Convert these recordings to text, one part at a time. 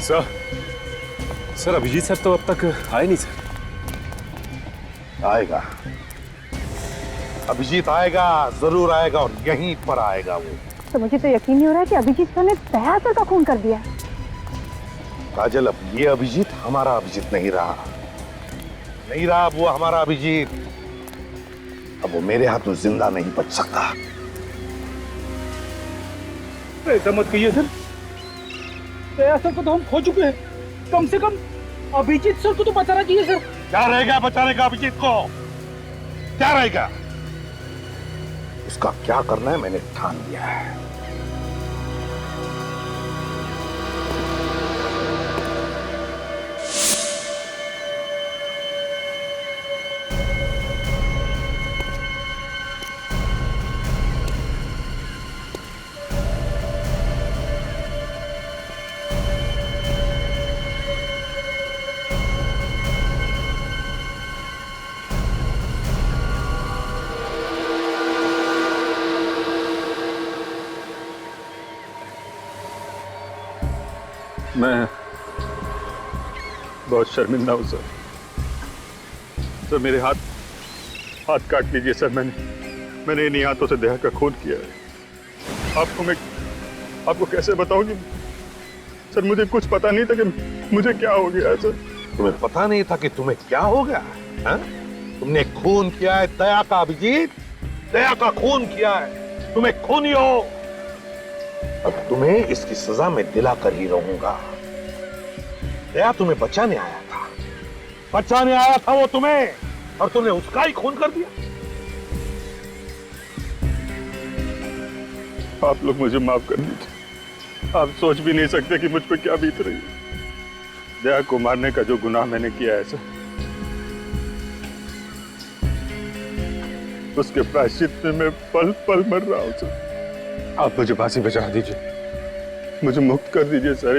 Sir sir Abhijit sir तो अब तक आए नहीं सर। आएगा, अभिजीत आएगा, जरूर आएगा और यहीं पर आएगा वो। तो मुझे तो यकीन नहीं हो रहा है कि अभिजीत सर ने दयासर का खून कर दिया। काजल, अब ये अभिजीत हमारा अभिजीत नहीं रहा, नहीं रहा अब वो हमारा अभिजीत। अब वो मेरे हाथों जिंदा नहीं बच सकता। ऐसा मत कहिए सर, दयासर को तो हम खो चुके हैं। कम से कम अभिजीत सर को तो बचाना चाहिए सर। क्या रहेगा बचाने का अभिजीत को? क्या रहेगा? उसका क्या करना है मैंने ठान लिया है। मैं बहुत शर्मिंदा हूं सर। सर मेरे हाथ काट लीजिए सर। मैंने इन्हीं हाथों से दया का खून किया है। आपको कैसे बताऊं कि सर मुझे कुछ पता नहीं था कि मुझे क्या हो गया है सर। तुम्हें पता नहीं था कि तुम्हें क्या हो गया है? तुमने खून किया है दया का अभिजीत, दया का खून किया है। तुम्हें खूनी हो। अब तुम्हें इसकी सजा मैं दिलाकर ही रहूंगा। दया तुम्हें बचाने आया था, बचाने आया था वो तुम्हें, और तुमने उसका ही खून कर दिया। आप लोग मुझे माफ कर दीजिए। आप सोच भी नहीं सकते कि मुझ पर क्या बीत रही है। दया को मारने का जो गुनाह मैंने किया है सर, उसके प्रायश्चित में मैं पल पल मर रहा हूं सर। आप मुझे फांसी बचा दीजिए, मुझे मुक्त कर दीजिए सर।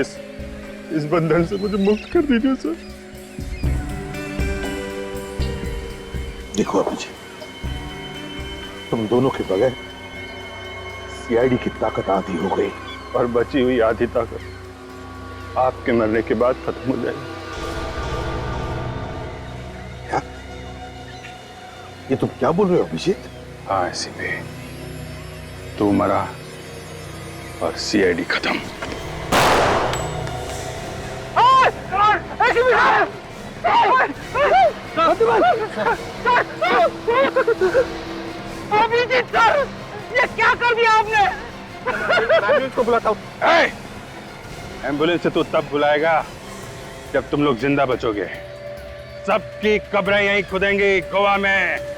इस बंधन से मुझे मुक्त कर दीजिए सर। देखो अभिजीत, तुम दोनों के बगैर सीआईडी की ताकत आधी हो गई, और बची हुई आधी ताकत आपके मरने के बाद खत्म हो जाएगी। क्या? ये तुम क्या बोल रहे हो अभिजीत? हाँ एसीपी, तू मरा और सीआईडी खत्म। अभिजीत सर, ये क्या कर दिया आपने? एम्बुलेंस को बुलाता हूं। एम्बुलेंस से तो तब बुलाएगा जब तुम लोग जिंदा बचोगे। सबकी कब्रें यहीं खुदेंगी गोवा में।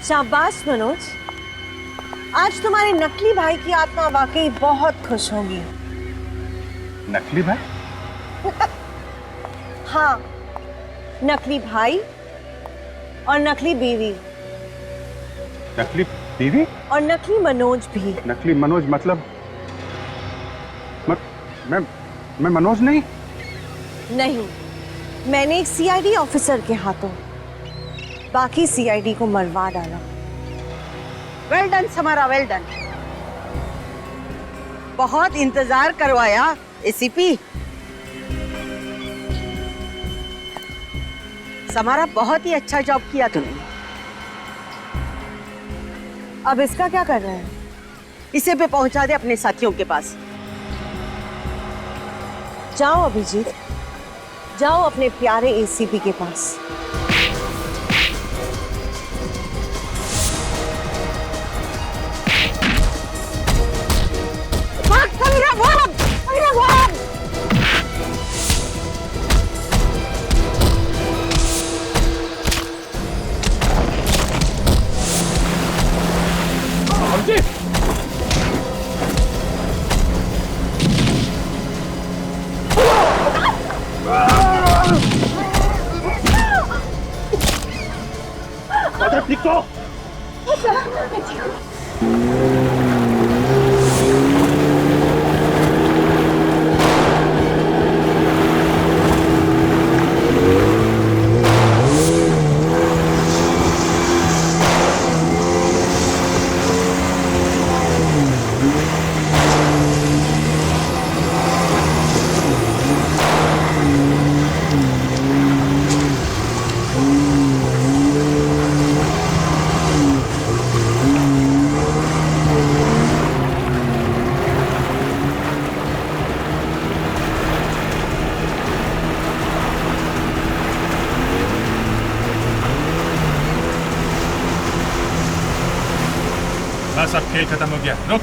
शाबाश मनोज, आज तुम्हारे नकली भाई की आत्मा वाकई बहुत खुश होगी। नकली भाई? हाँ, नकली भाई और नकली बीवी। नकली बीवी और नकली मनोज भी। नकली मनोज मतलब मैं मनोज नहीं। नहीं, मैंने एक सीआईडी ऑफिसर के हाथों बाकी सीआईडी को मरवा डाला। Well done Samara, well done. बहुत इंतजार करवाया एसीपी। समारा, बहुत ही अच्छा जॉब किया तुमने। अब इसका क्या कर रहे हैं? इसे पे पहुंचा दे अपने साथियों के पास। जाओ अभिजीत, जाओ अपने प्यारे एसीपी के पास। बस अब खेल खत्म हो गया, रुक।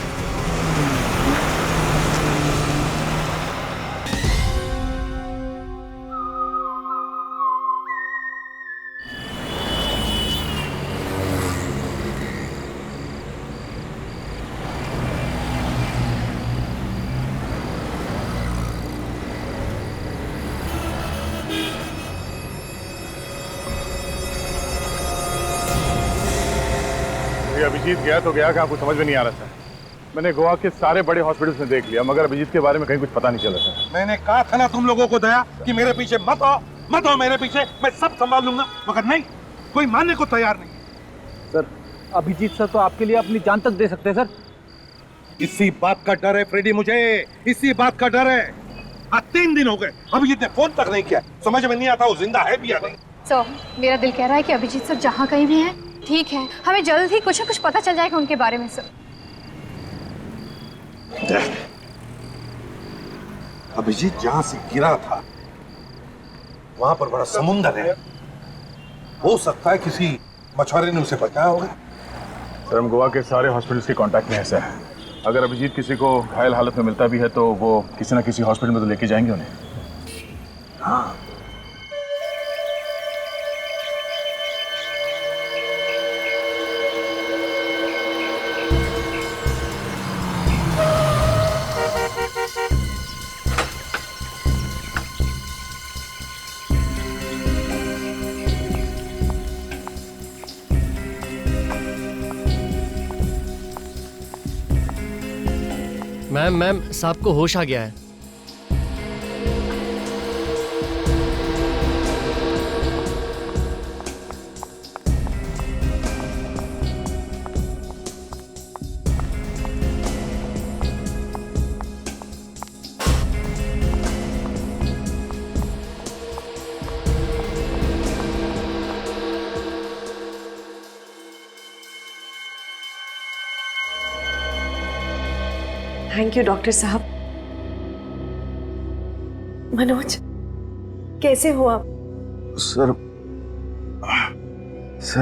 ये अभिजीत गया तो गया, कहाँ कुछ समझ में नहीं आ रहा था। मैंने गोवा के सारे बड़े हॉस्पिटल्स में देख लिया, मगर अभिजीत के बारे में कहीं कुछ पता नहीं चला था। मैंने कहा था ना तुम लोगों को दया कि मेरे पीछे मत आओ मेरे पीछे, मैं सब संभाल लूंगा, मगर नहीं, कोई मानने को तैयार नहीं। सर, अभिजीत सर तो आपके लिए अपनी जान तक दे सकते हैं सर। इसी बात का डर है फ्रेडी, मुझे इसी बात का डर है। आज 3 दिन हो गए, अभिजीत ने फोन तक नहीं किया। समझ में नहीं आता वो जिंदा है भी या नहीं। सो मेरा दिल कह रहा है कि अभिजीत सर जहाँ कहीं भी हैं ठीक है, हमें जल्द ही कुछ न कुछ पता चल जाएगा उनके बारे में सर। अभिजीत जहां से गिरा था वहां पर बड़ा समुंदर है, हो सकता है किसी मछुआरे ने उसे बचाया होगा। सर, हम गोवा के सारे हॉस्पिटल्स के कांटेक्ट में है सर। अगर अभिजीत किसी को घायल हालत में मिलता भी है तो वो किसी ना किसी हॉस्पिटल में तो लेके जाएंगे उन्हें। हाँ, मैम साहब को होश आ गया है। थैंक यू डॉक्टर साहब। मनोज, कैसे हो आप? सर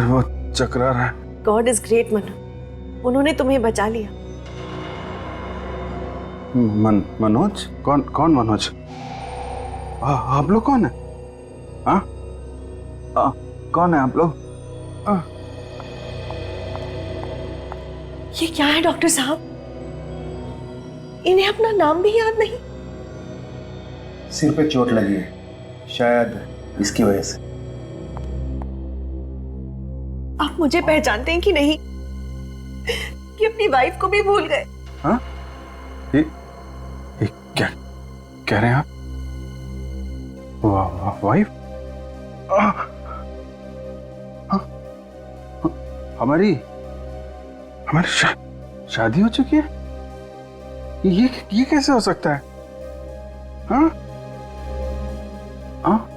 वो चकरा रहा है। गॉड इज ग्रेट मनु, उन्होंने तुम्हें बचा लिया। मनोज? कौन मनोज? आप लोग कौन है? हाँ? कौन है आप लोग? ये क्या है डॉक्टर साहब? इन्हें अपना नाम भी याद नहीं। सिर पे चोट लगी है, शायद इसकी वजह से। आप मुझे पहचानते हैं कि नहीं, कि अपनी वाइफ को भी भूल गए? हाँ? ये क्या कह रहे हैं आप? वाइफ? हमारी शादी हो चुकी है? ये कैसे हो सकता है? हाँ? हाँ?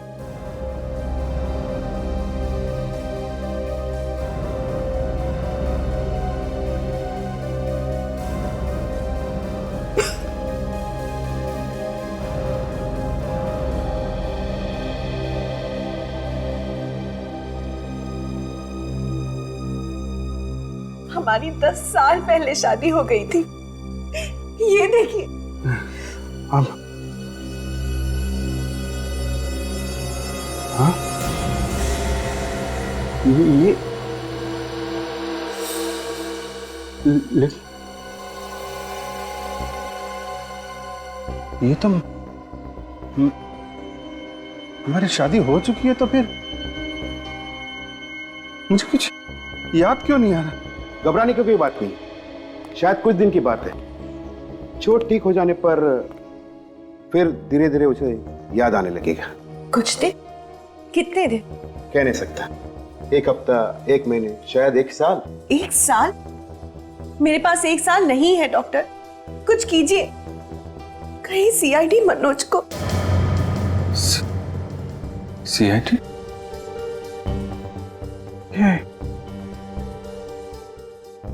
हमारी 10 साल पहले शादी हो गई थी। ये देखिए। हाँ? ये तो हमारी शादी हो चुकी है, तो फिर मुझे कुछ याद क्यों नहीं आ रहा? घबराने की कोई बात नहीं, शायद कुछ दिन की बात है। चोट ठीक हो जाने पर फिर धीरे धीरे उसे याद आने लगेगा। कुछ दिन? कितने दिन? कह नहीं सकता। 1 हफ्ता, 1 महीने, शायद 1 साल। 1 साल? मेरे पास 1 साल नहीं है डॉक्टर, कुछ कीजिए। कहीं सीआईडी मनोज को। सीआईडी?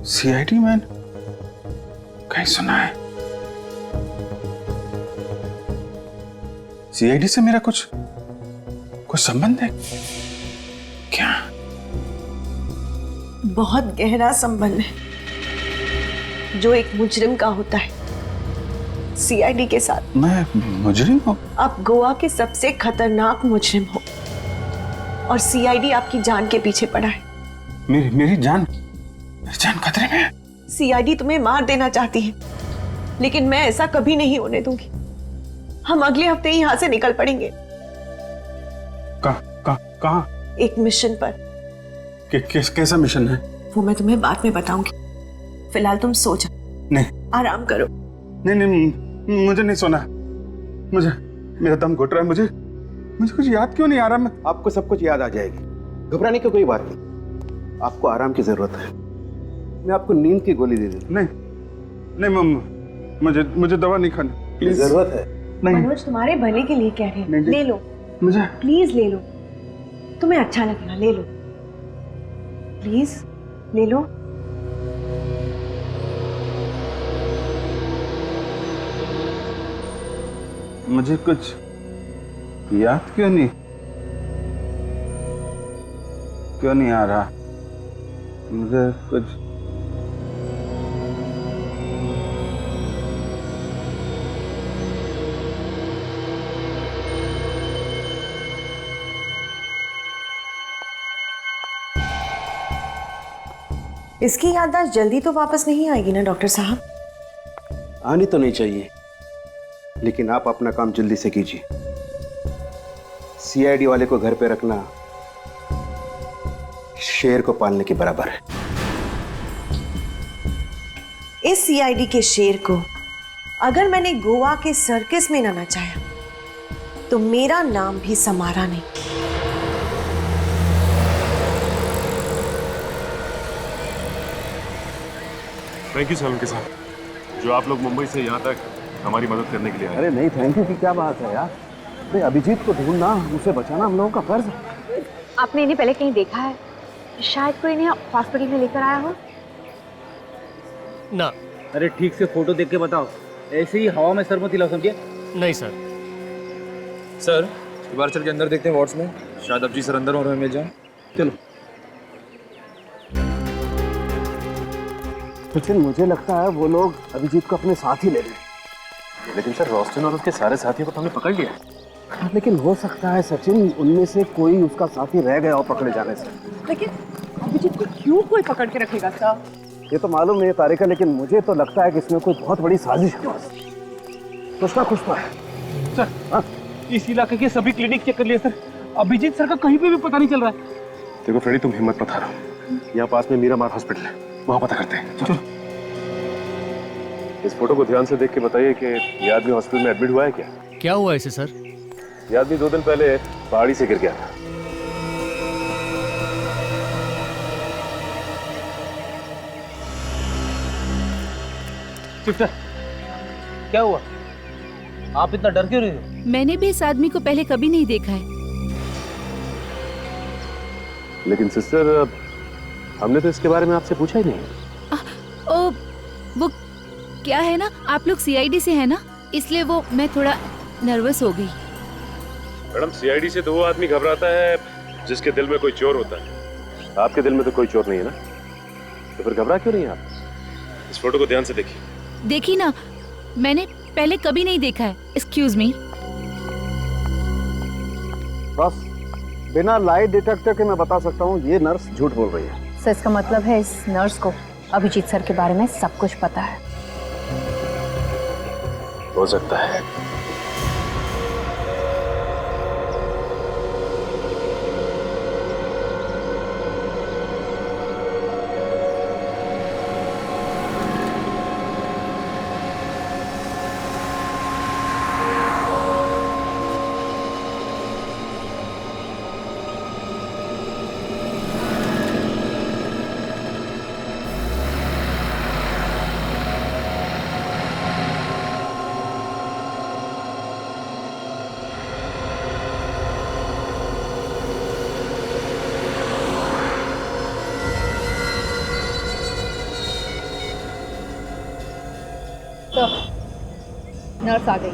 सीआईडी मैन कहीं सुना है? सीआईडी से मेरा कुछ संबंध है क्या? बहुत गहरा संबंध है जो एक मुजरिम का होता है सीआईडी के साथ। मैं मुजरिम हूँ? आप गोवा के सबसे खतरनाक मुजरिम हो और सीआईडी आपकी जान के पीछे पड़ा है। मेरी जान खतरे में है। सीआईडी तुम्हें मार देना चाहती है, लेकिन मैं ऐसा कभी नहीं होने दूंगी। हम अगले हफ्ते ही यहाँ से निकल पड़ेंगे। कहाँ? एक मिशन पर। कैसा मिशन है? वो मैं तुम्हें बाद में बताऊंगी। फिलहाल तुम सो जाओ। नहीं, आराम करो। नहीं, मुझे नहीं सोना। मुझे, मेरा दम घुट रहा है। मुझे कुछ याद क्यों नहीं आ रहा? आपको सब कुछ याद आ जाएगी, घबराने की कोई बात नहीं। आपको आराम की जरूरत है। मैं आपको नींद की गोली दे दूं। नहीं, मुझे दवा नहीं खानी। प्लीज। जरूरत है। नहीं, मनोज तुम्हारे भले के लिए कह रहे हैं। ले लो, मुझे प्लीज ले लो, तुम्हें अच्छा लगेगा। ले लो प्लीज, ले लो। मुझे कुछ याद क्यों नहीं आ रहा? मुझे कुछ इसकी याददाश्त जल्दी तो वापस नहीं आएगी ना डॉक्टर साहब? आनी तो नहीं चाहिए, लेकिन आप अपना काम जल्दी से कीजिए। सीआईडी वाले को घर पे रखना शेर को पालने के बराबर है। इस सीआईडी के शेर को अगर मैंने गोवा के सर्कस में ना नचाया तो मेरा नाम भी समारा नहीं। थैंक यू सोलंकी साहब, जो आप लोग मुंबई से यहाँ तक हमारी मदद करने के लिए आए। अरे नहीं, थैंक यू की क्या बात है यार। अरे अभिजीत को ढूंढना, उसे बचाना हम लोगों का फर्ज है। आपने इन्हें पहले कहीं देखा है? शायद कोई इन्हें हॉस्पिटल में लेकर आया हो। ना। अरे ठीक से फोटो देख के बताओ, ऐसे ही हवा में सर मत हिलाओ, समझे? नहीं सर। सर एक बार चल के अंदर देखते हैं वार्ड्स में, शायद अभिजीत सर अंदर और हमें मिल जाए। चलो। लेकिन मुझे लगता है वो लोग अभिजीत को अपने साथ ही ले रहे। लेकिन सर रोस्टन और उसके सारे साथियों को तो हमने पकड़ लिया। लेकिन हो सकता है सचिन, उनमें से कोई उसका साथी रह गया हो पकड़े जाने से। लेकिन अभिजीत को क्यों कोई पकड़ के रखेगा सर? ये तो मालूम नहीं है तारिका, लेकिन मुझे तो लगता है कि इसमें कोई बहुत बड़ी साजिश है। कुछ ना है सर। हाँ? इस इलाके के सभी क्लिनिक चेक कर लिए सर, अभिजीत सर का कहीं पे भी पता नहीं चल रहा है। देखो फ्रेडी, तुम हिम्मत मत हारो। यहाँ पास में मीरामार हॉस्पिटल है, वहाँ पता करते हैं। चलो। इस फोटो को ध्यान से देख के बताइए कि ये आदमी हॉस्पिटल में एडमिट हुआ है क्या? क्या हुआ इसे सर? ये आदमी 2 दिन पहले पहाड़ी से गिर गया था। सिस्टर, क्या हुआ? आप इतना डर क्यों रहे हो? मैंने भी इस आदमी को पहले कभी नहीं देखा है। लेकिन सिस्टर, हमने तो इसके बारे में आपसे पूछा ही नहीं। ओ, वो क्या है ना, आप लोग सीआईडी से है ना, इसलिए वो मैं थोड़ा नर्वस हो गई। मैडम, सीआईडी से तो वो आदमी घबराता है जिसके दिल में कोई चोर होता है। आपके दिल में तो कोई चोर नहीं है ना, तो फिर घबरा क्यों नहीं आप? इस फोटो को ध्यान से देखिए। देखी ना, मैंने पहले कभी नहीं देखा है। Excuse me. बस बिना लाई डिटेक्टर के मैं बता सकता हूँ ये नर्स झूठ बोल रही है। सर इसका मतलब है इस नर्स को अभिजीत सर के बारे में सब कुछ पता है। हो सकता है। तो नर्स आ गई।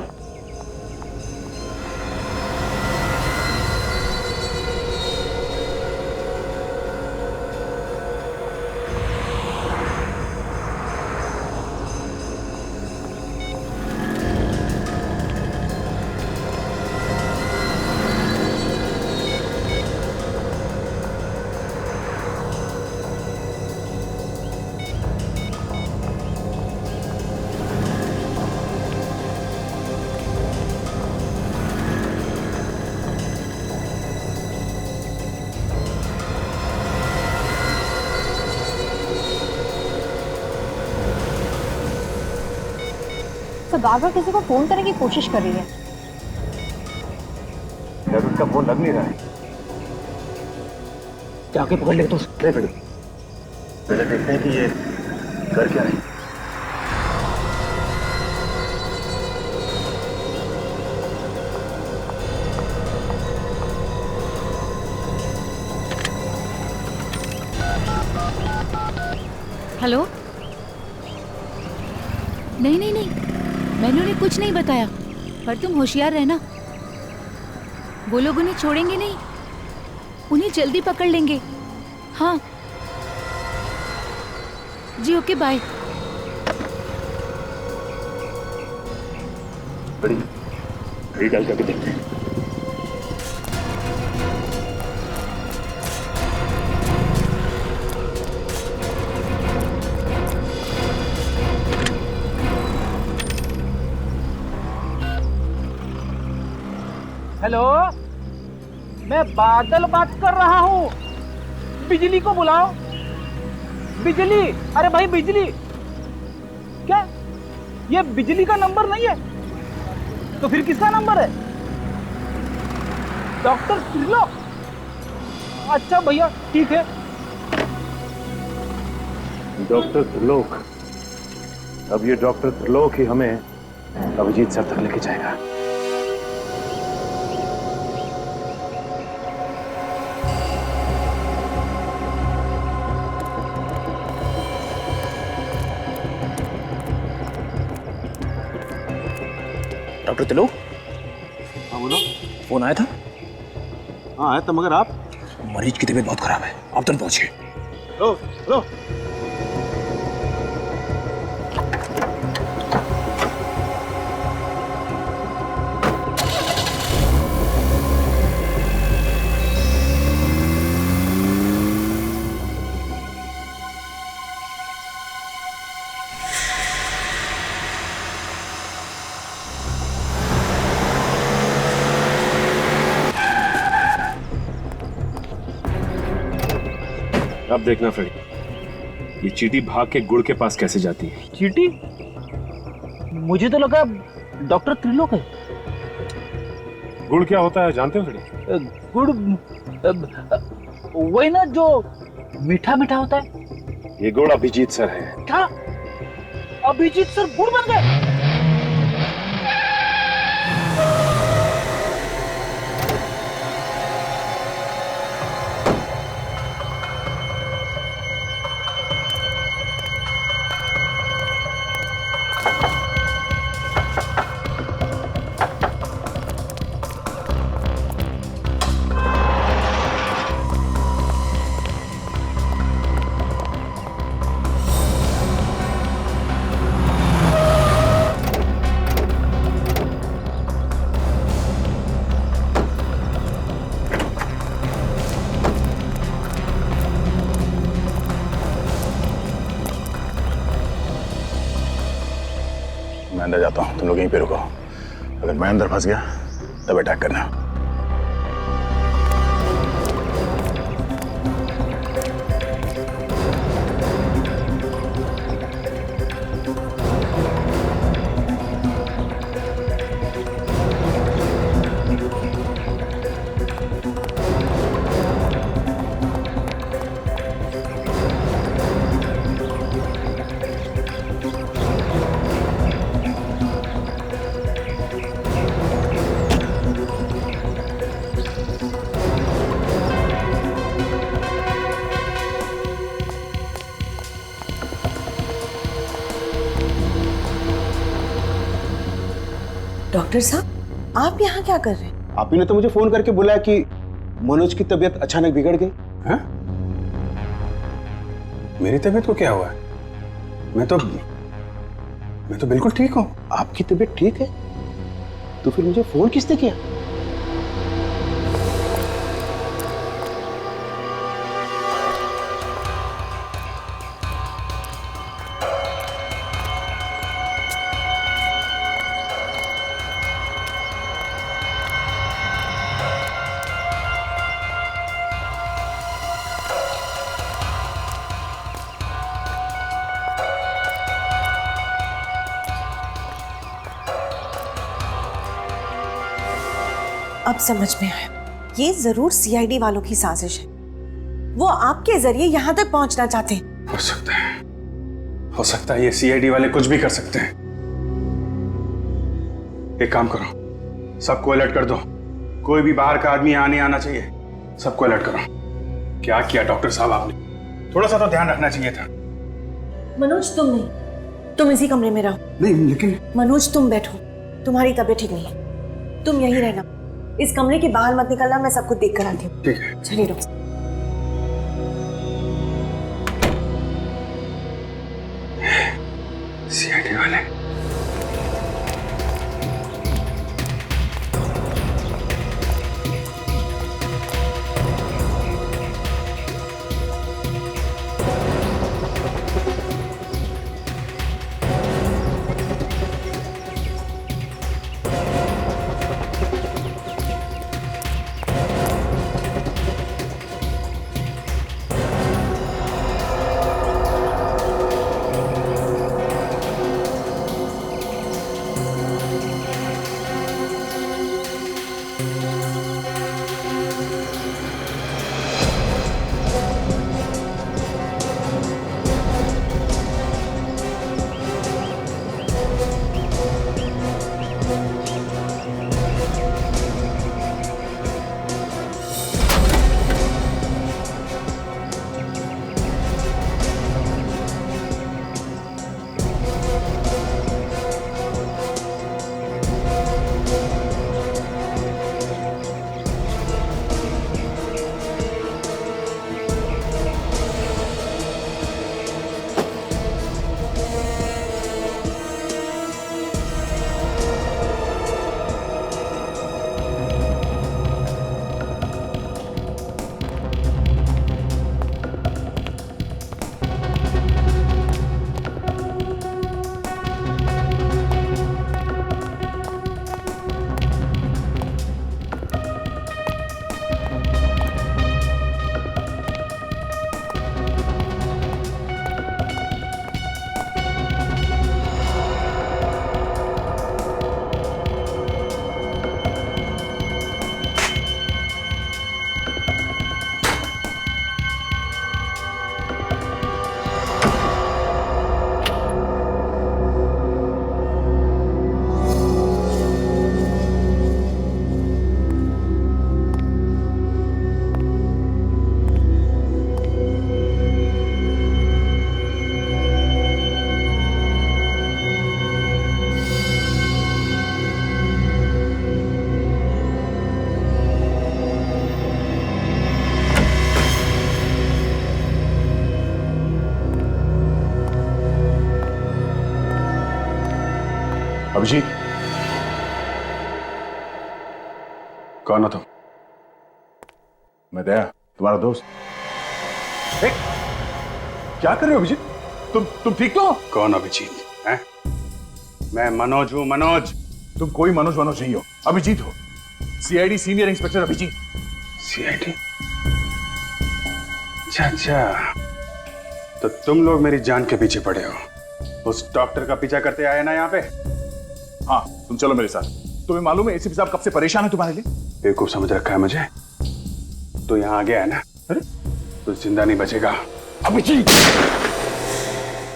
तो बार बार किसी को फोन करने की कोशिश कर रही है। यार उसका फोन लग नहीं रहा है। जाके पकड़ ले तो पहले देखते हैं कि ये कर क्या है। हेलो। नहीं नहीं नहीं, मैंने उन्हें कुछ नहीं बताया, पर तुम होशियार रहना। वो लोग उन्हें छोड़ेंगे नहीं, उन्हें जल्दी पकड़ लेंगे। हाँ जी, ओके बाय। बड़ी डाल करके देखते हैं। हेलो, मैं बादल बात कर रहा हूँ। बिजली को बुलाओ। बिजली, अरे भाई बिजली। क्या ये बिजली का नंबर नहीं है? तो फिर किसका नंबर है? डॉक्टर त्रिलोक। अच्छा भैया ठीक है। डॉक्टर त्रिलोक। अब ये डॉक्टर त्रिलोक ही हमें अभिजीत सर तक लेके जाएगा। डॉक्टर त्रिलोक। हाँ बोलो। फोन आया था? हाँ आया था, मगर आप? मरीज की तबीयत बहुत खराब है, आप तुरंत पहुंचिए। लो लो। अब देखना फ्रेडी, ये चींटी भाग के गुड़ के पास कैसे जाती है। चीटी? मुझे तो लगा डॉक्टर त्रिलोक है। गुड़ क्या होता है जानते हो फ्रेडी? गुड़ वही ना जो मीठा मीठा होता है। ये गुड़ अभिजीत सर है। क्या अभिजीत सर गुड़ बन गए? मैं अंदर जाता हूँ, तुम लोग यहीं पे रुको। अगर मैं अंदर फंस गया तब अटैक करना। डॉक्टर साहब, आप यहाँ क्या कर रहे हैं? आप ही ने तो मुझे फोन करके बुलाया कि मनोज की तबीयत अचानक बिगड़ गई। हाँ? मेरी तबीयत को क्या हुआ है? मैं तो बिल्कुल ठीक हूँ। आपकी तबीयत ठीक है तो फिर मुझे फोन किसने किया? अब समझ में आया, ये जरूर सीआईडी वालों की साजिश है। वो आपके जरिए यहाँ तक पहुंचना चाहते हैं। हो सकता है ये सीआईडी वाले कुछ भी कर सकते हैं। एक काम करो, सबको अलर्ट कर दो। कोई भी बाहर का आदमी यहाँ नहीं आना चाहिए। सबको अलर्ट करो। क्या किया डॉक्टर साहब आपने? थोड़ा सा तो ध्यान रखना चाहिए था। मनोज तुम नहीं, तुम इसी कमरे में रहो। नहीं लेकिन मनोज तुम बैठो, तुम्हारी तबीयत ठीक नहीं है, तुम यहीं रहना। इस कमरे के बाहर मत निकलना, मैं सब कुछ देख कर आती हूँ। ठीक है। चलिए डॉक्टर। सीआईडी वाले अभिजीत, कौन हो तुम? मैं दया, तुम्हारा दोस्त। क्या कर रहे हो अभिजीत? तुम ठीक तो हो? कौन अभिजीत हैं? मैं मनोज हूँ, मनोज। तुम कोई मनोज नहीं हो, अभिजीत हो। CID senior inspector Abhijeet. CID? अच्छा, तो तुम लोग मेरी जान के पीछे पड़े हो। उस डॉक्टर का पीछा करते आए ना यहाँ पे? हाँ, तुम चलो मेरे साथ। तुम्हें मालूम है एसीपी साहब कब से परेशान है तुम्हारे लिए? बेवकूफ समझ रखा है मुझे। तो यहाँ आ गया है ना? अरे तो जिंदा नहीं बचेगा। अभिजीत!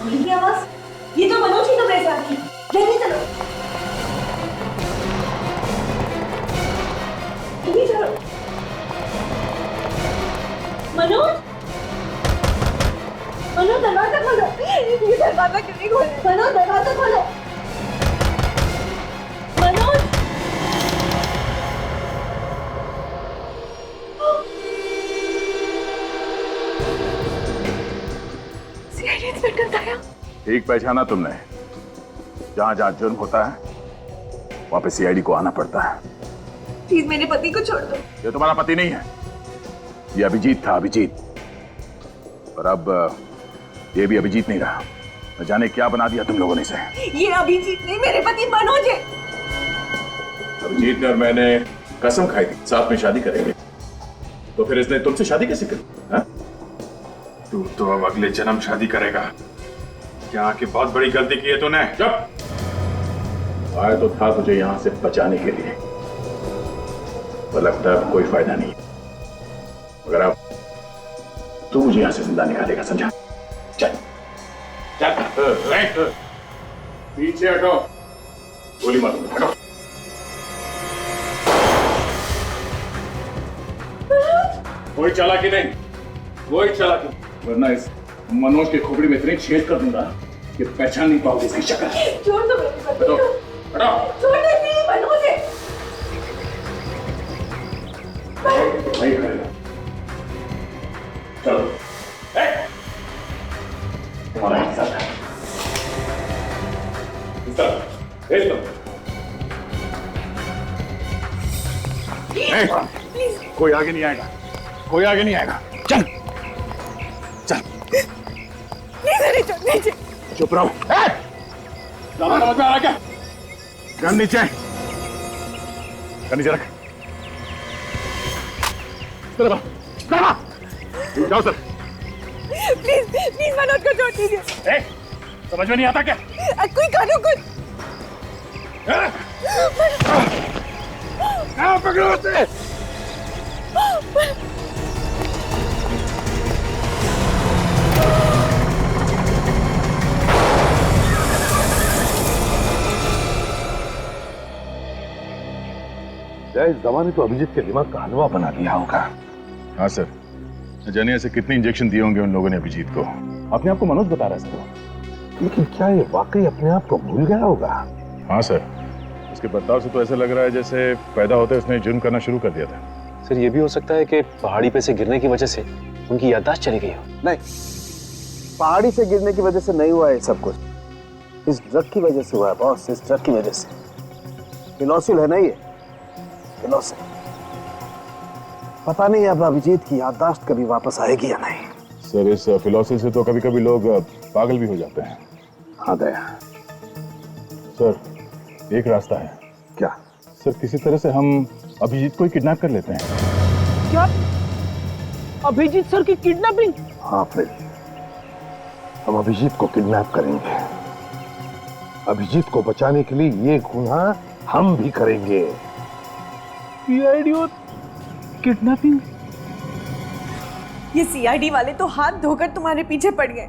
की आवाज? ये तो मनोज ही तो मेरे साथ है। जल्दी चलो। जल्दी चलो। मनोज? मनोज दरवाजा खोलो। ये दरवाजा क्यों नहीं खोल रहे? मनोज दरवाजा खोलो। मनोज! ठीक पहचाना तुमने। जहां जहां जुर्म होता है वहां पे सीआईडी को आना पड़ता है। प्लीज मेरे पति को छोड़ दो। ये तुम्हारा पति नहीं है, ये अभिजीत था, अभिजीत। और अब ये भी अभिजीत नहीं रहा। न जाने क्या बना दिया तुम लोगों ने इसे। ये अभिजीत नहीं, मेरे पति मनोज है। अभिजीत ने और मैंने कसम खाई थी साथ में शादी करेंगे, तो फिर इसने तुमसे शादी कैसे करी? तू तो अब अगले जन्म शादी करेगा। क्या की बहुत बड़ी गलती की है तूने। चुप। आया तो था तुझे यहां से बचाने के लिए, पर लगता है अब कोई फायदा नहीं। मगर अब तू मुझे यहां से जिंदा निकालेगा, समझा? चल चल। पीछे हटो, गोली मारो, हटो। कोई चालाकी नहीं, कोई चालाकी, वरना इस मनोज के खोपड़ी में इतने छेद कर दूंगा कि पहचान नहीं पाओगे इसकी शक्ल। छोड़ दो मेरे पति को। हटो। छोड़ दो, नहीं मनोज है। नहीं करेगा। चलो तुम्हारा हिस्सा है। भेज दो। कोई आगे नहीं आएगा, कोई आगे नहीं आएगा। चल चल। नीचे। चुप रहो। समझ में आ रहा क्या? गन नीचे, गन नीचे रख। जाओ सर। प्लीज मनोज को छोड़ दीजिए। समझ में नहीं आता क्या? कोई कानून कुछ। पकड़ो उसे। इस दवा ने तो अभिजीत के दिमाग का हलवा बना दिया होगा। हाँ सर, न जाने ऐसे कितने इंजेक्शन दिए होंगे उन लोगों ने अभिजीत को। अपने आप को मनोज बता रहा है सर, लेकिन क्या ये वाकई अपने आप को भूल गया होगा? हाँ सर, उसके बर्ताव से तो ऐसा लग रहा है जैसे पैदा होते उसने जुर्म करना शुरू कर दिया था। सर ये भी हो सकता है कि पहाड़ी पे से गिरने की वजह से उनकी याददाश्त चली गई हो। नहीं, पहाड़ी से गिरने की वजह से नहीं हुआ है सब कुछ, इस ड्रग की वजह से हुआ है बॉस, इस ड्रग की वजह से। फिनोसिल है ना ये, फिनोसिल। पता नहीं अब अभिजीत की याददाश्त कभी वापस आएगी या नहीं। सर इस फिलॉसफी से तो कभी कभी लोग पागल भी हो जाते हैं। हाँ दया। सर एक रास्ता है। क्या? सर किसी तरह से हम अभिजीत को ही किडनैप कर लेते हैं। क्या अभिजीत सर की किडनैपिंग? हाँ फिर हम अभिजीत को किडनैप करेंगे। अभिजीत को बचाने के लिए ये गुनाह हम भी करेंगे। सीआईडी और किडनैपिंग? ये सीआईडी वाले तो हाथ धोकर तुम्हारे पीछे पड़ गए।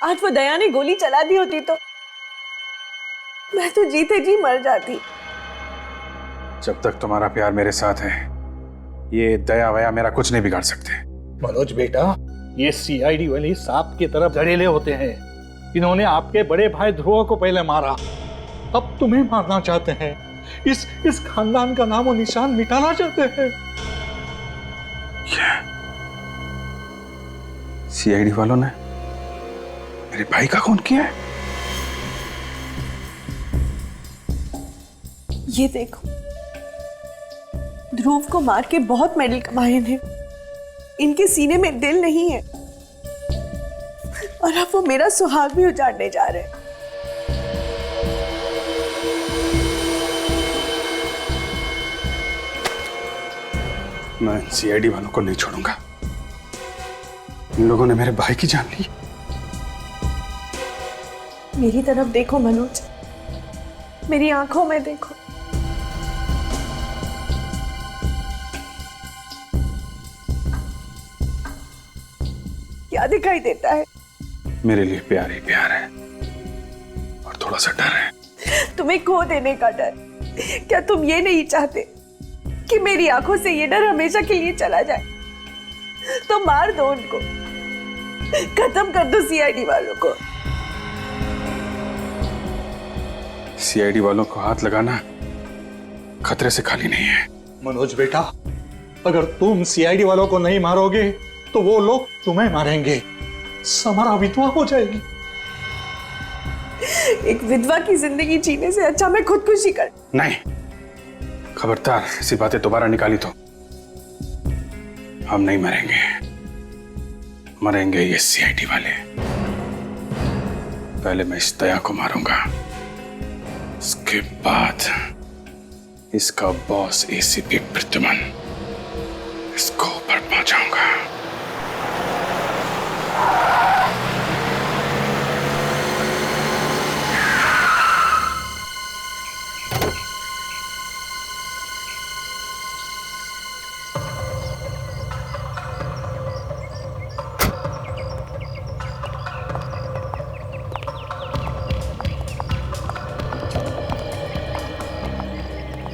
आज वो दया ने गोली चला दी होती तो मैं तो जीते जी मर जाती। जब तक तुम्हारा प्यार मेरे साथ है, ये दया वया मेरा कुछ नहीं बिगाड़ सकते। मनोज बेटा, ये सीआईडी वाले सांप की तरफ जड़ेले होते हैं। इन्होंने आपके बड़े भाई ध्रुव को पहले मारा, अब तुम्हें मारना चाहते हैं। इस खानदान का नामो निशान मिटाना चाहते हैं। सीआईडी वालों ने मेरे भाई का खून किया है। ये देखो, ध्रुव को मार के बहुत मेडल कमाए हैं, इनके सीने में दिल नहीं है, और अब वो मेरा सुहाग भी उजाड़ने जा रहे हैं। मैं सीआईडी वालों को नहीं छोड़ूंगा। इन लोगों ने मेरे भाई की जान ली। मेरी तरफ देखो मनोज, मेरी आंखों में देखो। क्या दिखाई देता है? मेरे लिए प्यार ही प्यार है और थोड़ा सा डर है। तुम्हें खो देने का डर। क्या तुम ये नहीं चाहते कि मेरी आंखों से ये डर हमेशा के लिए चला जाए? तो मार दो उनको, खत्म कर दो सीआईडी वालों को। सीआईडी वालों को हाथ लगाना खतरे से खाली नहीं है। मनोज बेटा, अगर तुम सीआईडी वालों को नहीं मारोगे तो वो लोग तुम्हें मारेंगे। समारा विधवा हो जाएगी। एक विधवा की जिंदगी जीने से अच्छा मैं खुदकुशी कर। नहीं, खबरदार ऐसी बातें दोबारा निकाली तो हम नहीं मरेंगे, मरेंगे ये सीआईडी वाले। पहले मैं इस दया को मारूंगा, उसके बाद इसका बॉस एसीपी प्रद्युमन, इसको ऊपर पहुंचाऊंगा।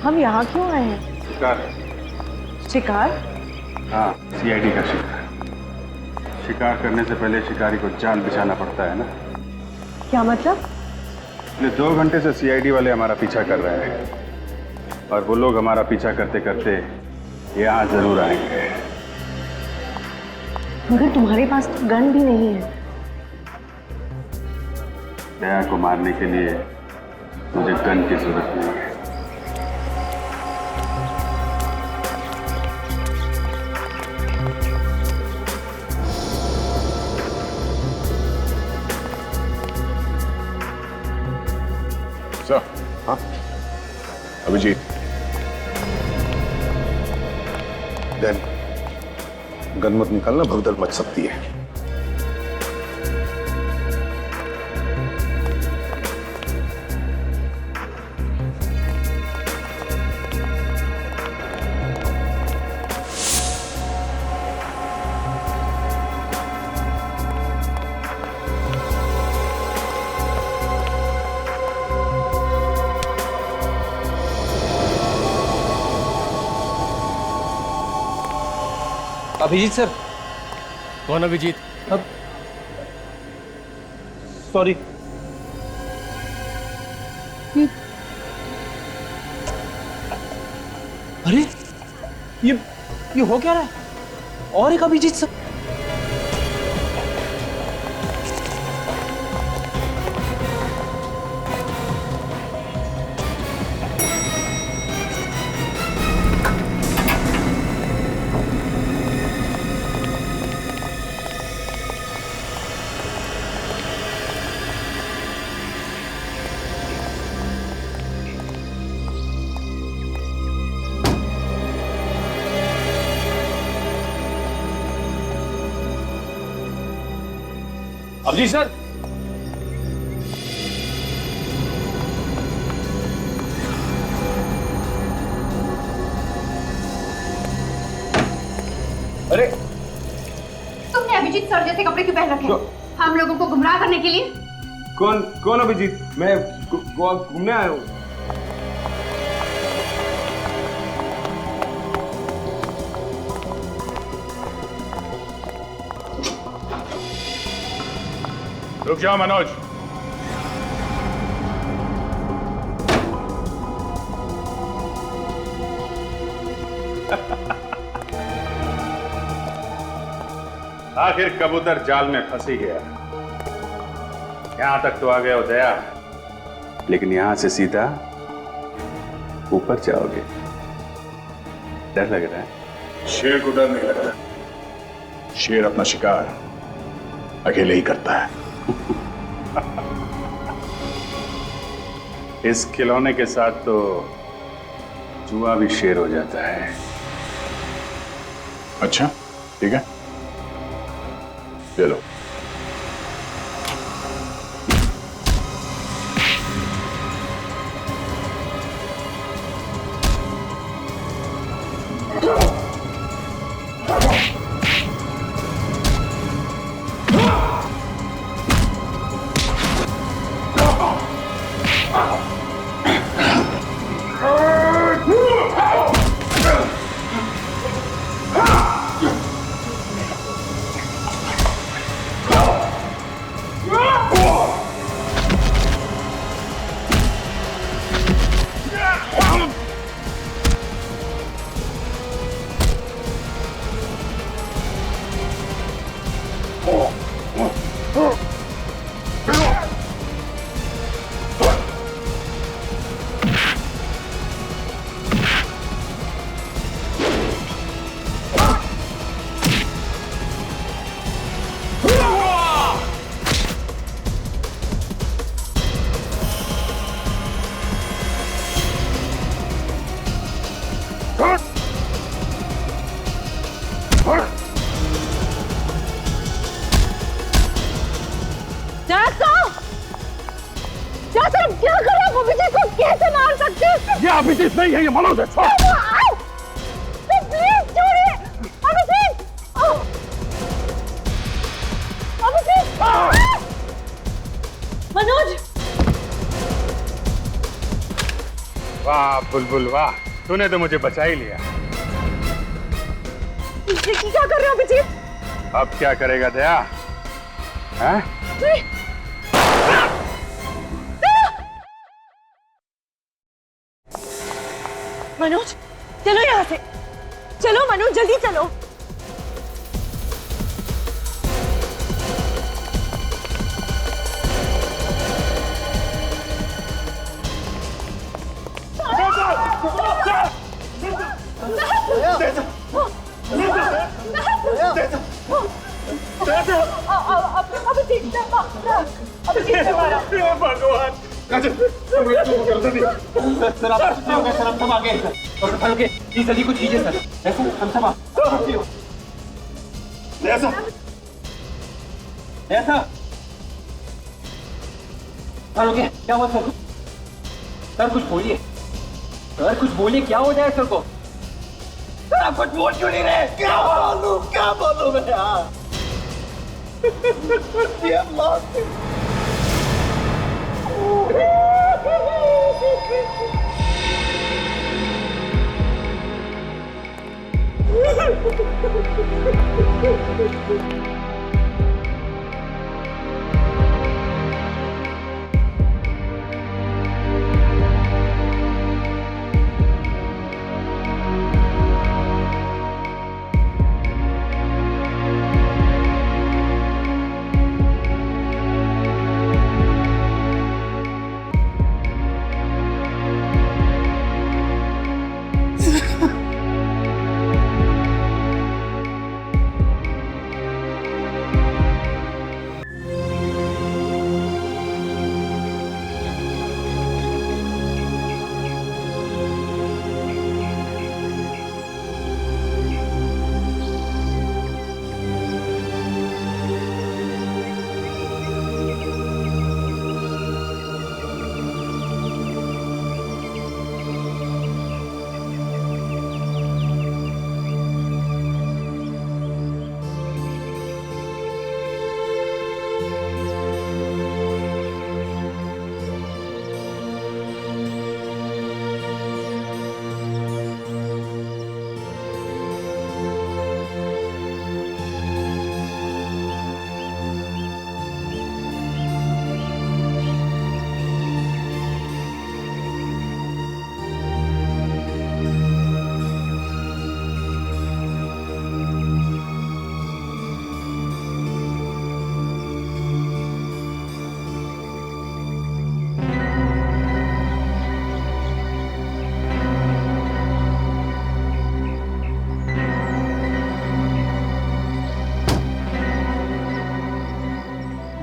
हम यहाँ क्यों आए हैं? शिकार। शिकार? हाँ, सीआईडी का शिकार। शिकार करने से पहले शिकारी को जाल बिछाना पड़ता है ना। क्या मतलब? पिछले 2 घंटे से सीआईडी वाले हमारा पीछा कर रहे हैं और वो लोग हमारा पीछा करते करते यहाँ जरूर आएंगे। मगर तुम्हारे पास तो गन भी नहीं है। दया को मारने के लिए मुझे गन की जरूरत नहीं है। हाँ अभिजीत, गन मत निकालना, भगदड़ मच सकती है। अभिजीत सर। कौन अभिजीत? अब सॉरी। अरे ये हो क्या रहा है? और एक अभिजीत सर। अभिजीत सर। अरे तुमने अभिजीत सर जैसे कपड़े क्यों पहन रखे हैं? हम लोगों को गुमराह करने के लिए? कौन अभिजीत? मैं गोवा घूमने आया हूँ। रुक जाओ मनोज। आखिर कबूतर जाल में फंस ही गया। यहां तक तो आ गए हो दया, लेकिन यहां से सीधा ऊपर जाओगे। डर लग रहा है? शेर को डर नहीं लगता। शेर अपना शिकार अकेले ही करता है। इस खिलौने के साथ तो जुआ भी शेर हो जाता है। अच्छा ठीक है, ले लो। सर क्या कर रहे हो? अभिजीत को कैसे मार सकते हैं? ये अभिजीत नहीं है, ये मनोज है। प्लीज छोड़िए अभिजीत। अभिजीत मनोज। वाह बुलबुल वाह, तूने तो मुझे बचा ही लिया। ये क्या कर रहे हो अभिजीत? अब क्या करेगा दया? हैं? मनोज चलो यहाँ से, चलो मनोज जल्दी चलो। भगवान सर आप सब आगे डॉक्टर के प्लीज जल्दी कुछ कीजिए सर। ऐसा हम सब ऐसा ऐसा सर ओके क्या हुआ सर? सर कुछ बोलिए सर, कुछ बोलिए क्या हो जाए सर को? सर आप कुछ बोल क्यों नहीं रहे? क्या बोलूं मैं यार? ये मौत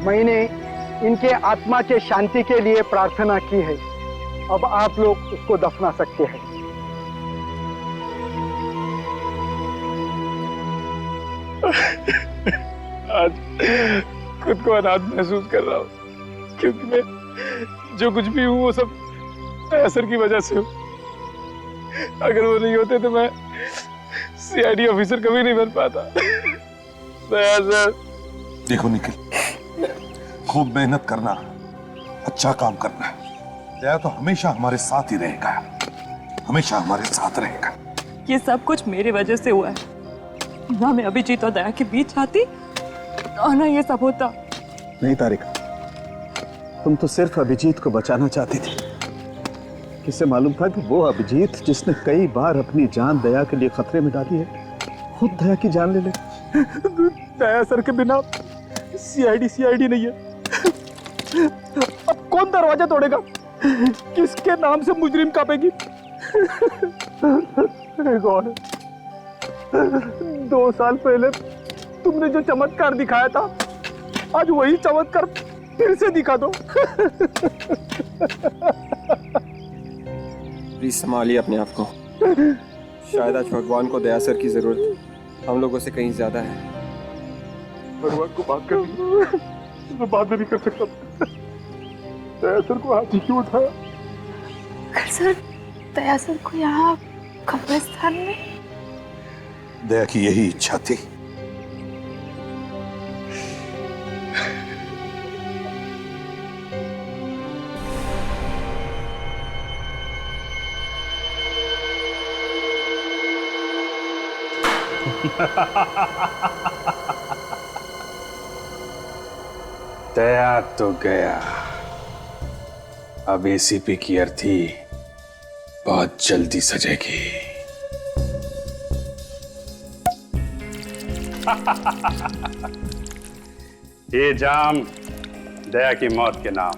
मैंने इनके आत्मा के शांति के लिए प्रार्थना की है। अब आप लोग उसको दफना सकते हैं। आज खुद को अनाथ महसूस कर रहा हूँ, क्योंकि मैं जो कुछ भी हूँ वो सब असर की वजह से हूँ। अगर वो नहीं होते तो मैं सीआईडी ऑफिसर कभी नहीं बन पाता। देखो निखिल, खूब मेहनत करना, अच्छा काम करना। दया तो हमेशा हमारे साथ ही रहेगा, हमेशा हमारे साथ रहेगा। ये सब कुछ मेरी वजह से हुआ है। ना मैं अभिजीत और दया के बीच आती और ना ये सब होता। नहीं तारिका, तुम तो सिर्फ अभिजीत को बचाना चाहती थी। किसे मालूम था कि वो अभिजीत जिसने कई बार अपनी जान दया के लिए खतरे में डाली है, खुद दया की जान ले ले। दया सर के बिना सीआईडी नहीं है। अब कौन दरवाजा तोड़ेगा? किसके नाम से मुजरिम कांपेगी? गॉड, 2 साल पहले तुमने जो चमत्कार दिखाया था, आज वही चमत्कार फिर से दिखा दो। प्लीज संभालिए अपने आप को। शायद आज भगवान को दया सर की जरूरत हम लोगों से कहीं ज्यादा है। भगवान को माफ कर दीजिए। मैं बात भी नहीं कर सकता। दया सर को हाथ ही क्यों उठाया? कल सर दया सर को यहाँ कब्रिस्तान में? दया की यही इच्छा थी। दया तो गया, अब एसीपी की अर्थी बहुत जल्दी सजेगी। ये जाम दया की मौत के नाम।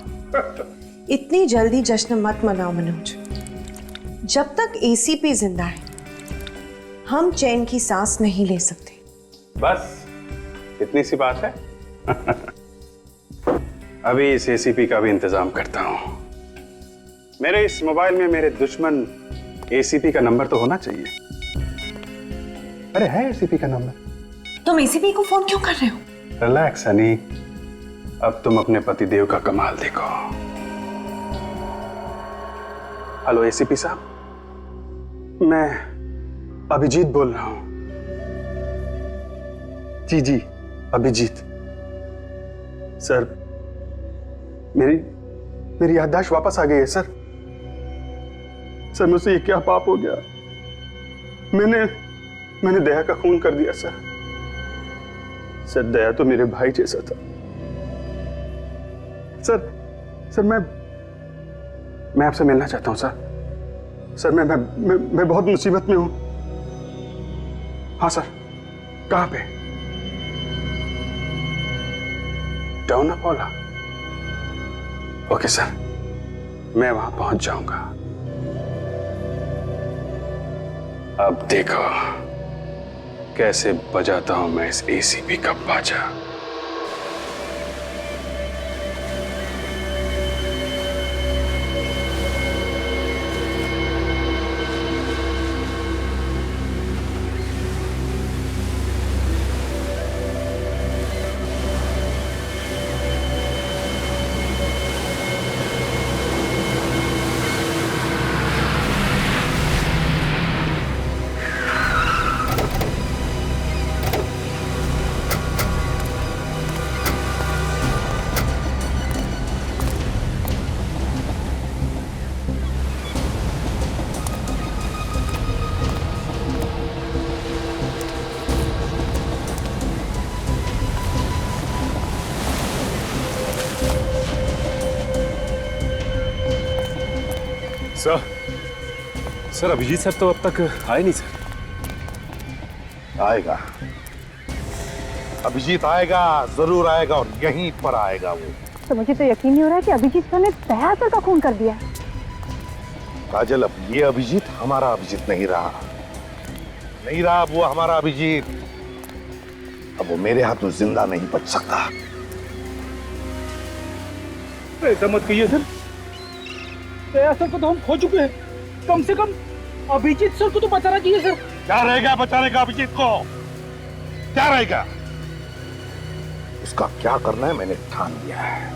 इतनी जल्दी जश्न मत मनाओ मनोज। जब तक एसीपी जिंदा है हम चैन की सांस नहीं ले सकते। बस इतनी सी बात है। अभी इस एसीपी का भी इंतजाम करता हूं। मेरे इस मोबाइल में मेरे दुश्मन एसीपी का नंबर तो होना चाहिए। अरे है एसीपी का नंबर। तुम एसीपी को फोन क्यों कर रहे हो? रिलैक्स हनी, अब तुम अपने पतिदेव का कमाल देखो। हेलो एसीपी साहब, मैं अभिजीत बोल रहा हूं। जी जी अभिजीत। सर मेरी याददाश्त वापस आ गई है सर। सर मुझसे ये क्या पाप हो गया? मैंने दया का खून कर दिया सर। सर दया तो मेरे भाई जैसा था। सर मैं आपसे मिलना चाहता हूं सर। सर मैं बहुत मुसीबत में हूं। हाँ सर, कहां पे? टाउन अपोला। ओके सर, मैं वहां पहुंच जाऊंगा। अब देखो कैसे बजाता हूं मैं इस एसीपी का बाजा। सर अभिजीत सर तो अब तक आए नहीं सर। आएगा, अभिजीत आएगा, जरूर आएगा और यहीं पर आएगा वो। तो मुझे तो यकीन नहीं हो रहा कि अभिजीत सर ने दया सर का खून कर दिया। काजल, अब ये अभिजीत हमारा अभिजीत नहीं रहा। नहीं रहा अब वो हमारा अभिजीत। अब वो मेरे हाथों जिंदा नहीं बच सकता। ऐसा मत कहिए सर। दया सर को तो हम खो चुके हैं। कम से कम अभिजीत सर को तो बचाना चाहिए सर। क्या रहेगा बचाने का अभिजीत को? क्या रहेगा? उसका क्या करना है मैंने ठान लिया है।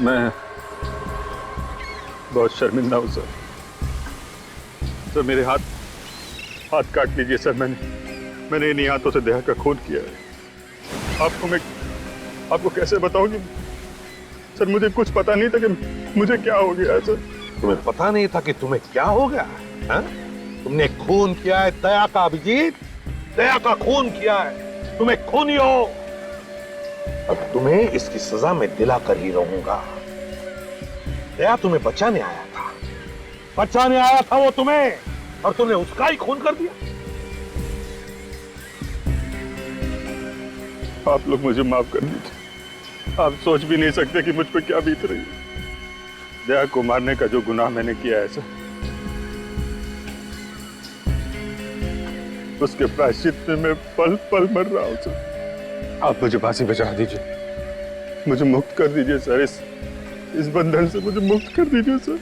मैं बहुत शर्मिंदा हूं सर। सर मेरे हाथ काट लीजिए सर। मैंने इन्हीं हाथों से दया का खून किया है। आपको कैसे बताऊं कि सर मुझे कुछ पता नहीं था कि मुझे क्या हो गया है सर। तुम्हें पता नहीं था कि तुम्हें क्या हो गया है? तुमने खून किया है दया का अभिजीत। दया का खून किया है। तुम्हें खूनी हो। अब तुम्हें इसकी सजा मैं दिलाकर ही रहूंगा। दया तुम्हें बचाने आया था। बचाने आया था वो तुम्हें, और तुमने उसका ही खून कर दिया। आप लोग मुझे माफ कर दीजिए। आप सोच भी नहीं सकते कि मुझ पर क्या बीत रही है। दया को मारने का जो गुनाह मैंने किया है सर, उसके प्रायश्चित में मैं पल पल मर रहा हूं सर। आप मुझे फांसी बचा दीजिए, मुझे मुक्त कर दीजिए सर। इस बंधन से मुझे मुक्त कर दीजिए सर।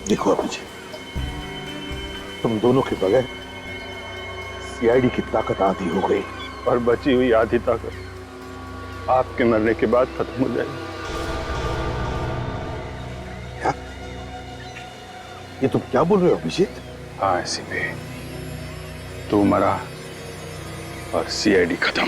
देखो अभिजीत, तुम दोनों के बगैर सीआईडी की ताकत आधी हो गई, और बची हुई आधी ताकत आपके मरने के बाद खत्म हो जाएगी। क्या? ये तुम क्या बोल रहे हो अभिजीत? हाँ एसीपी, तू मरा और सीआईडी खत्म।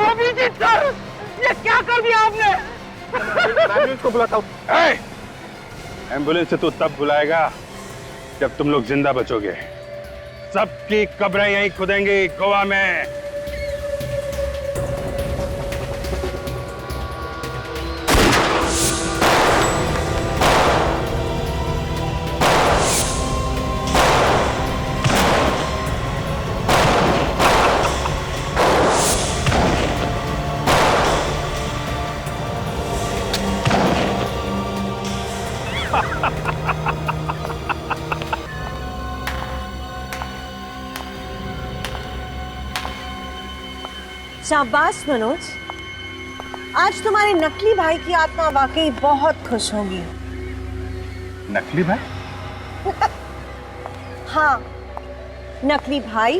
अभिजीत सर, ये क्या कर दिया आपने? एम्बुलेंस को बुलाता हूँ। एम्बुलेंस से तू तब बुलाएगा जब तुम लोग जिंदा बचोगे। सबकी कब्रें यहीं खुदेंगी गोवा में। शाबाश मनोज, आज तुम्हारे नकली भाई की आत्मा वाकई बहुत खुश होगी। नकली भाई? हाँ, नकली भाई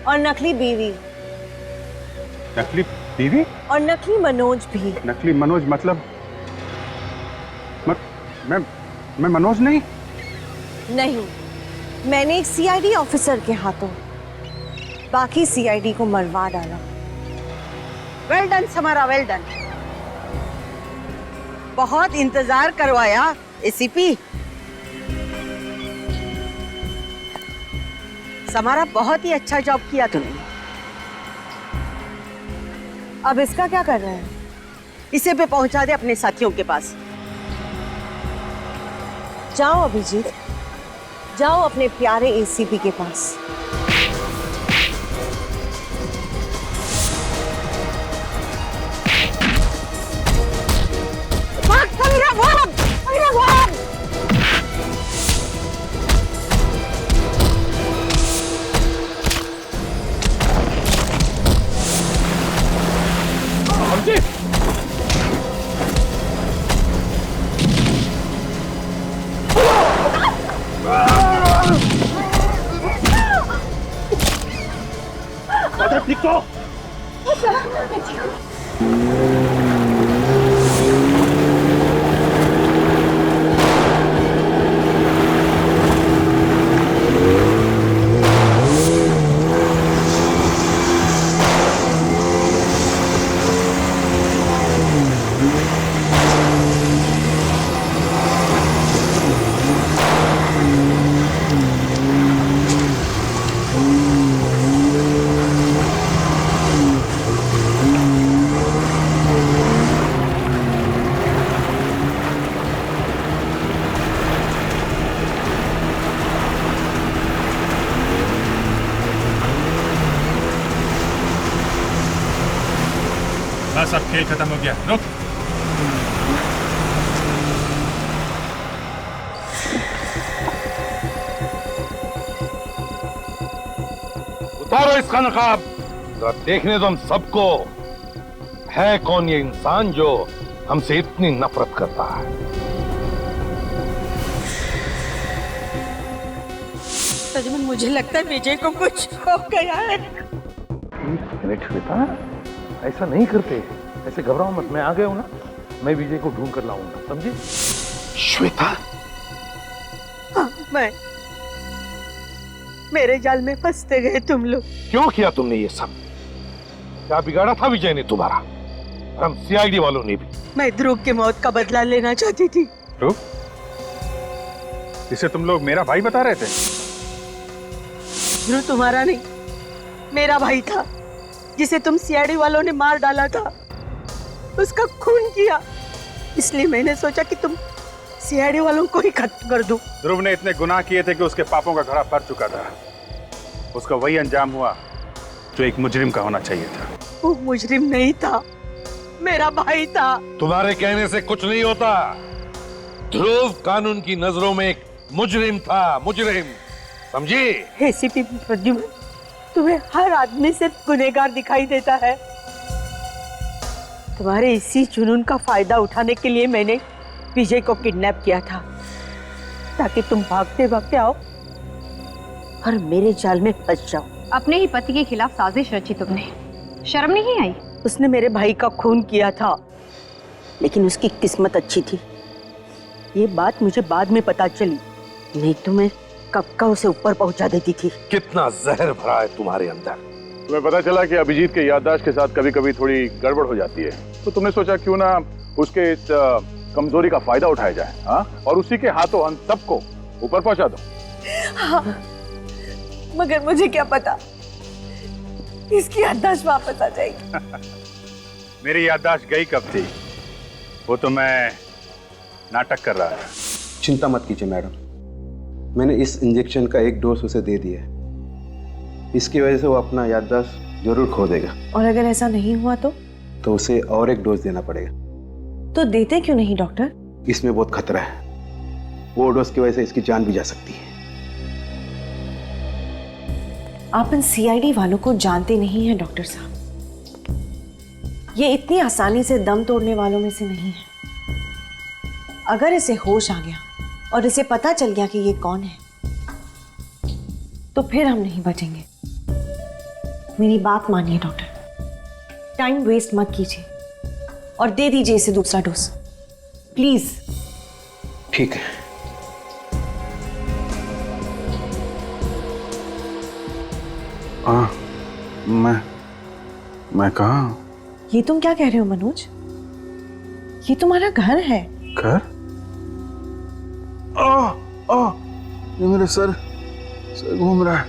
और नकली बीवी। नकली बीवी और नकली मनोज भी। नकली मनोज मतलब मैं मनोज नहीं? नहीं, मैंने एक सीआईडी ऑफिसर के हाथों बाकी सीआईडी को मरवा डाला। Well done Samara, well done. बहुत इंतजार करवाया एसीपी। समारा, बहुत ही अच्छा जॉब किया तूने। अब इसका क्या कर रहे हैं? इसे पे पहुंचा दे अपने साथियों के पास। जाओ अभिजीत, जाओ अपने प्यारे एसीपी के पास। ठीक तो बस अब खेल खत्म हो गया। रुक। उतारो इसका नकाब। जरा देखने दो हम सबको, है कौन ये इंसान जो हमसे इतनी नफरत करता है। सजमन, मुझे लगता है विजय को कुछ हो गया है। श्वेता, ऐसा नहीं करते, ऐसे घबराओ मत। मैं आ गया हूं ना, मैं विजय को ढूंढ कर लाऊंगा, समझे? श्वेता, हाँ, मैं मेरे जाल में फंसते गए तुम लोग। क्यों किया तुमने ये सब? क्या बिगाड़ा था विजय ने तुम्हारा? हम सीआईडी वालों ने भी। मैं ध्रुव की मौत का बदला लेना चाहती थी। ध्रुव? इसे तुम लोग मेरा भाई बता रहे थे? ध्रुव तुम्हारा नहीं, मेरा भाई था, जिसे तुम सीआईडी वालों ने मार डाला था। उसका खून किया, इसलिए मैंने सोचा कि तुम सीआईडी वालों को ही खत्म कर दो। ध्रुव ने इतने गुनाह किए थे कि उसके पापों का घड़ा भर चुका था। उसका वही अंजाम हुआ जो एक मुजरिम का होना चाहिए था। वो मुजरिम नहीं था, मेरा भाई था। तुम्हारे कहने से कुछ नहीं होता। ध्रुव कानून की नजरों में एक मुजरिम था, मुजरिम, समझी? एसीपी प्रद्युम्न, तुम्हें हर आदमी सिर्फ गुनहगार दिखाई देता है। तुम्हारे इसी जुनून का फायदा उठाने के लिए मैंने विजय को किडनैप किया था, ताकि तुम भागते भागते आओ और मेरे जाल में फंस जाओ। अपने ही पति के खिलाफ साजिश रची तुमने, शर्म नहीं आई? उसने मेरे भाई का खून किया था, लेकिन उसकी किस्मत अच्छी थी। ये बात मुझे बाद में पता चली, नहीं तो मैं कब का उसे ऊपर पहुंचा देती थी। कितना जहर भरा है तुम्हारे अंदर। तुम्हें पता चला कि अभिजीत के याददाश्त के साथ कभी कभी थोड़ी गड़बड़ हो जाती है, तो तुमने सोचा क्यों ना उसके इस कमजोरी का फायदा उठाया जाए, हाँ? और उसी के हाथों हम सबको ऊपर पहुंचा दो। हाँ, मगर मुझे क्या पता इसकी याददाश्त वापस आ जाएगी। मेरी याददाश्त गई कब थी, वो तो मैं नाटक कर रहा था। चिंता मत कीजिए मैडम, मैंने इस इंजेक्शन का एक डोज उसे दे दिया है। इसकी वजह से वो अपना याददाश्त जरूर खो देगा। और अगर ऐसा नहीं हुआ तो उसे और एक डोज देना पड़ेगा। तो देते क्यों नहीं डॉक्टर? इसमें बहुत खतरा है, वो डोज की वजह से इसकी जान भी जा सकती है। आप इन सीआईडी वालों को जानते नहीं हैं डॉक्टर साहब। ये इतनी आसानी से दम तोड़ने वालों में से नहीं है। अगर इसे होश आ गया और इसे पता चल गया कि ये कौन है, तो फिर हम नहीं बचेंगे। मेरी बात मानिए डॉक्टर, टाइम वेस्ट मत कीजिए और दे दीजिए इसे दूसरा डोज, प्लीज। ठीक है। मैं कहाँ हूँ? ये तुम क्या कह रहे हो मनोज? ये तुम्हारा घर है। घर? ये मेरे सर घूम रहा है।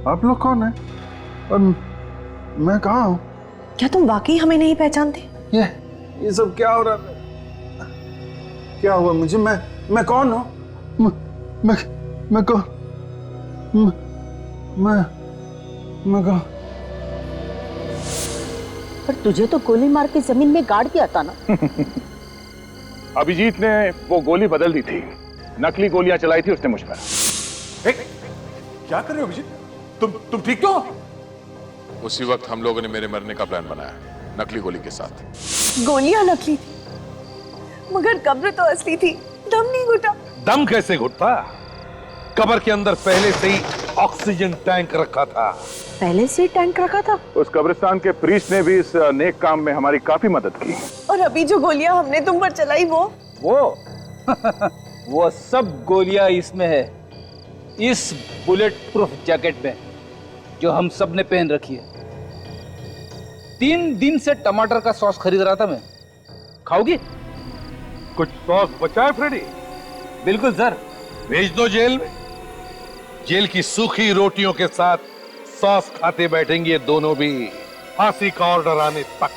आप लोग कौन है और मैं कहाँ हूँ? क्या तुम वाकई हमें नहीं पहचानते? ये सब क्या हो रहा है? क्या हुआ मुझे? मैं कौन हूँ? मैं कौन? मैं कौन? पर तुझे तो गोली मार के जमीन में गाड़ दिया था ना। अभिजीत ने वो गोली बदल दी थी, नकली गोलियां चलाई थी उसने मुझ पर। क्या कर रहे हो अभिजीत? तुम ठीक तो? उसी वक्त हम लोगों ने मेरे मरने का प्लान बनाया, नकली गोली के साथ। गोलियां नकली थी, मगर कब्र तो असली थी। दम नहीं घुटा। दम कैसे घुटता? कब्र के अंदर पहले से ही ऑक्सीजन टैंक रखा था। पहले से टैंक रखा था? उस कब्रिस्तान के प्रीस्ट ने भी इस नेक काम में हमारी काफी मदद की। और अभी जो गोलियां हमने तुम पर चलाई वो सब गोलियां इसमें है, इस बुलेट प्रूफ जैकेट में जो हम सब ने पहन रखी है। 3 दिन से टमाटर का सॉस खरीद रहा था मैं, खाओगी? कुछ सॉस बचा है फ्रेडी? बिल्कुल सर। भेज दो जेल में। जेल की सूखी रोटियों के साथ सॉस खाते बैठेंगे दोनों भी, फांसी का ऑर्डर आने तक।